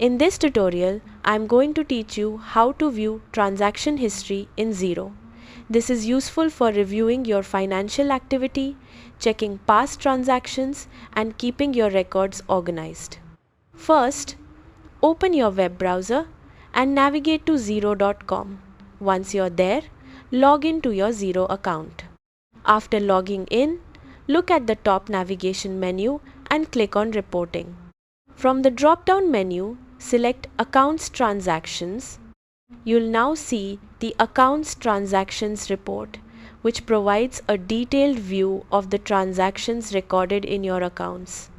In this tutorial, I am going to teach you how to view transaction history in Xero. This is useful for reviewing your financial activity, checking past transactions, and keeping your records organized. First, open your web browser and navigate to Xero.com. Once you're there, log in to your Xero account. After logging in, look at the top navigation menu and click on Reporting. From the drop-down menu, select Accounts Transactions. You'll now see the Accounts Transactions report, which provides a detailed view of the transactions recorded in your accounts.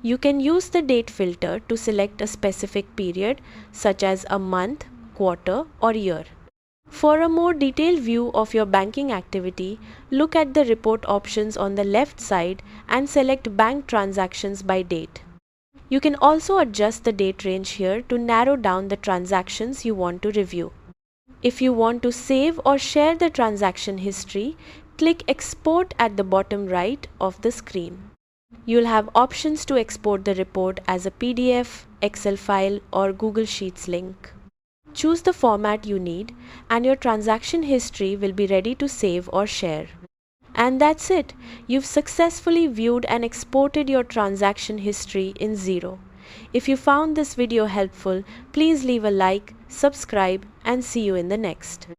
You can use the date filter to select a specific period, such as a month, quarter, or year. For a more detailed view of your banking activity, look at the report options on the left side and select Bank Transactions by date. You can also adjust the date range here to narrow down the transactions you want to review. If you want to save or share the transaction history, click Export at the bottom right of the screen. You'll have options to export the report as a PDF, Excel file, or Google Sheets link. Choose the format you need, and your transaction history will be ready to save or share. And that's it. You've successfully viewed and exported your transaction history in Xero. If you found this video helpful, please leave a like, subscribe, and see you in the next.